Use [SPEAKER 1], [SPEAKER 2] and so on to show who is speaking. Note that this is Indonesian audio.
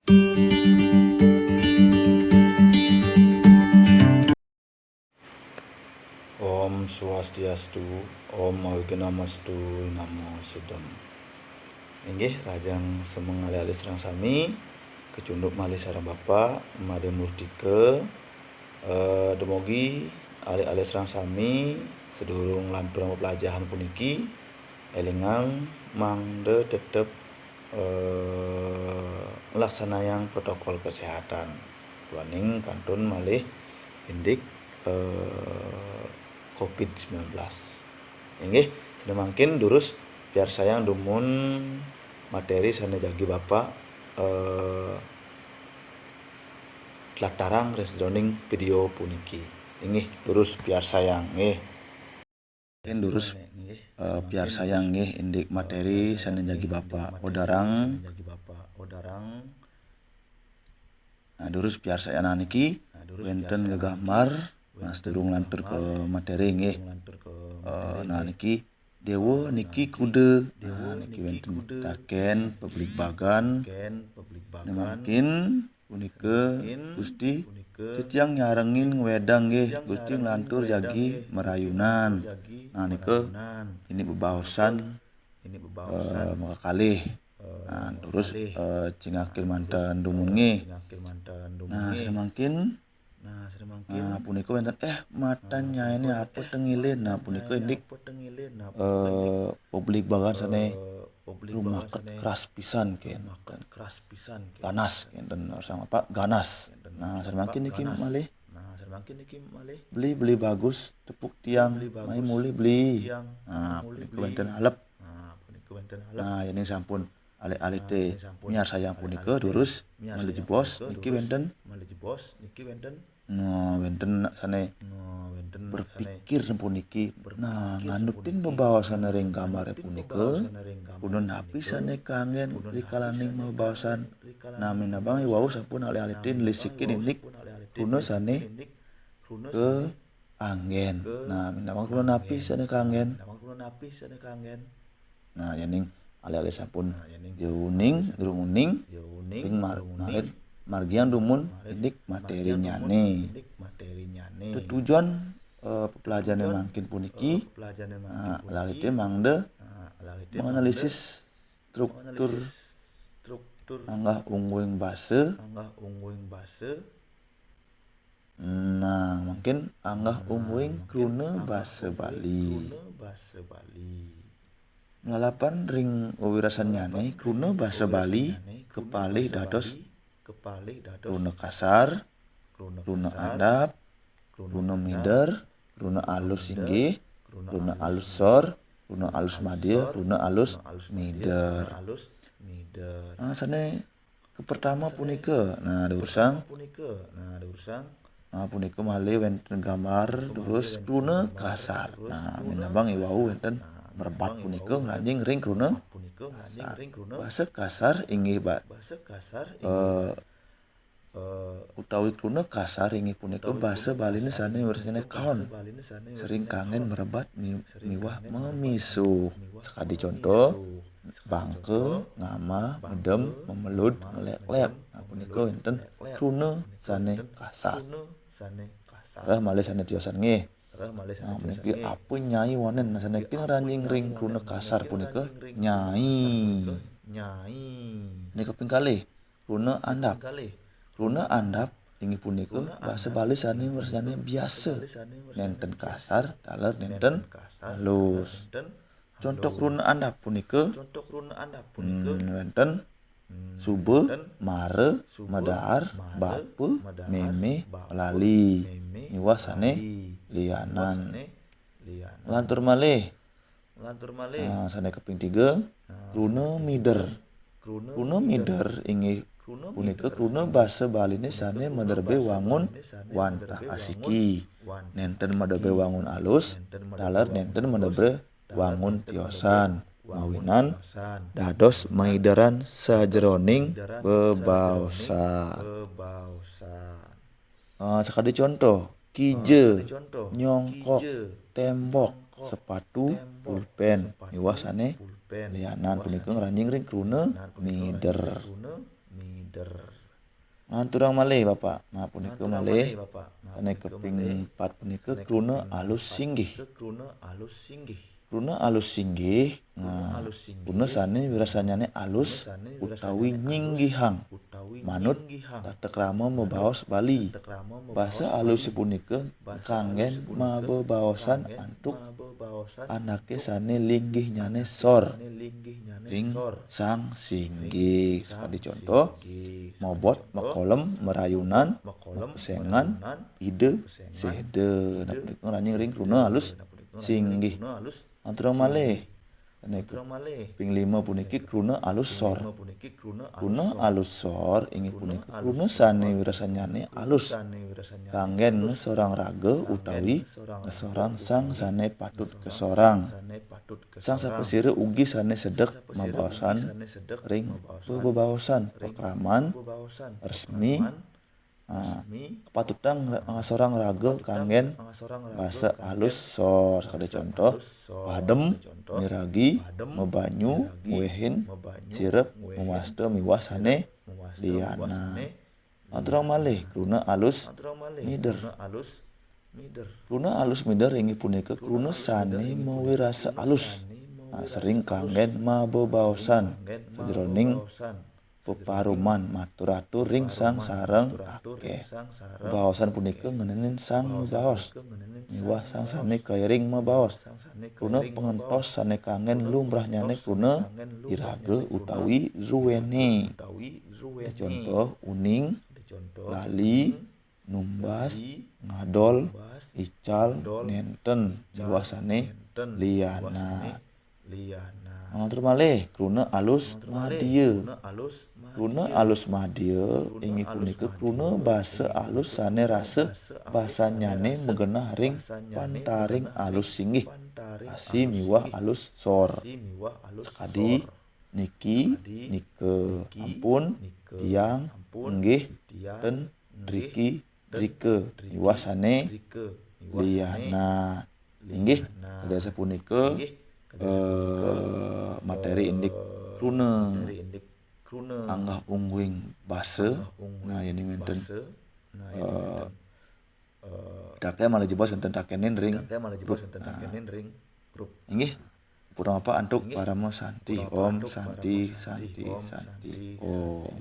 [SPEAKER 1] Om Swastiastu, Om Awigamastu, Namo Sedem. Inggih rajang semeng alih-alih serang sami, kecunduk malih sareng Bapa, Made Murtike, demogi alih-alih serang sami, sedurung lantur pelajaran puniki, elingang mangde tetep melaksanayang protokol kesehatan. Tuaning kantun malih indik COVID-19. Inggih, sedemangkin durus biar sayang dumun materi sana jagi Bapak tlatarang resdoning video puniki. Inggih durus biar sayang nggih. Durus biar sayang nggih indik materi sana jagi Bapak odarang. Nah, durus biar saya niki wenten ngegambar mas durung lantur ke materi nggih. Nah niki dewa niki kude. Nah niki wenten taken publik bagan. Mungkin punike Gusti titiang nyarengin wedang nggih Gusti nglantur jagi merayunan. Nah nike ini bebaosan maka kalih. Nah, terus cingakil mantan dumungi. Nah, sedemangkin punika wonten matanya ini apa tengilin. Nah, punika indik publik bagan sane rumaket keras pisan ken dan ganas ken sama Pak ganas. Nah, sedemangkin niki malih beli bagus tepuk tiang mai muli beli. Nah, punika wonten halep. Nah, ini sampun alih-alih teh miar sayang punika durus malih jebos niki wenten wenten sane berpikir puniki nganutin bebawasan ring kamare punika kudu napi sane kangen rikalaning bebawasan nami nabang wau sampun alih-alih teh lisikin indik kuno sane ke anggen. Nah minabang kudu napi sane kangen. Nah yaning alih-alih sampun jeuning ring margian dumun indik materinya nih. Tujuan pelajaran mangkin puniki alih-alih mangde menganalisis struktur anggah ungguing base. Nah mungkin anggah ungguing krune base Bali. Ngalapan ring wirasan nyane krune basa Bali kepalih dados krune kasar, krune andap, krune mider, krune alus inggih, krune alus sor, krune alus madya, krune alus mider. Nah sane kepertama punika nah dursang punika malih wenten gambar durus krune kasar. Nah minabang iwau wenten merebat punika ngranjing ring krune kasar. Basa kasar inggih utawi krune kasar inggih punika basa Balina sane wersane kaon sering kangen merebat miwah memisuh. Sakadi contoh bangke, ngama, medem, memelud, ngelek-lek. Nah punika wenten krune sane kasar. Malih sane tiosan nggih. Nah, puniki apa nyai wonen sanekin ranjing ring krune kasar punika nyai. Ini kaping kalih krune andap. Krune andap inggih punika basa Bali sane wersane biasa. Nenten kasar, daler nenten halus. Contoh krune andap punika wenten sube, mare, medar, bape, meme, melali. Miwah sane lianan. Lantur malih. Sane kaping 3 krune mider. Krune mider inggih punika krune basa Baline sane mederbe wangun wantah asiki. Nenten mederbe wangun alus, daler nenten mederbe wangun tiosan. Mawinan dados maideran sajeroning bebaosan. Sakadi contoh kije, nyongkok, tembok, sepatu, pulpen. Miwah sane lianan punika ngranjing ring krune mider. Ngaturang malih Bapak. Nah punika malih ane keping 4 punika kruna alus singgih. Kruna alus singgih. Nah kruna sane wirasanyane alus utawi nyinggihang. Manut tata krama mebaos Bali. Basa alus punika kanggen mabebaosan antuk anake sane linggih nyane sor ring sang singgih. Sakadi contoh mobot makolem merayunan makusengan ide sede. Nah punika ngranying ring kruna alus singgih. Antura malih ane ping 5 puniki kruna alus sor. Kruna alus sor inggih punika kruna sane wirasanyane alus kanggen ngesorang raga utawi ngesorang sang sane patut kesorang. Sang sapesire ugi sane sedek mabaosan ring bebaosan pekraman resmi kepatutan ngasorang raga kanggen basa alus sor. Kada contoh padem miragi mebanyu muehin sirep mewaste miwah sane liana. Aturang malih kruna alus mider. Kruna alus mider inggih punika kruna sane mawirasa alus sering kanggen mabebaosan sajroning peparuman matur-atur ring sang sareng akeh. Bebaosan punika ngenenin sang mebaos miwah sang sane kairing mebaos. Kruna pengentos sane kangen lumrah nyane kruna iraga utawi ruwene. Contoh uning, lali, numbas, ngadol, ical, nenten miwah sane liana. Ngatur malih kruna alus madya. Kruna alus madya inggih punika kruna basa alus sane rase basanyane megenah ring pantaring alus singgih asi miwah alus sor. Sakadi niki, nike, ampun, tiang, enggih, ten, driki, drike miwah sane liana. Inggih kadasa punika materi indik kruna anggah ungguing basa. Nah yani wonten dake malah jebos wonten takenin ring grup. Inggih purang apa antuk parama santi om santi santi santi om.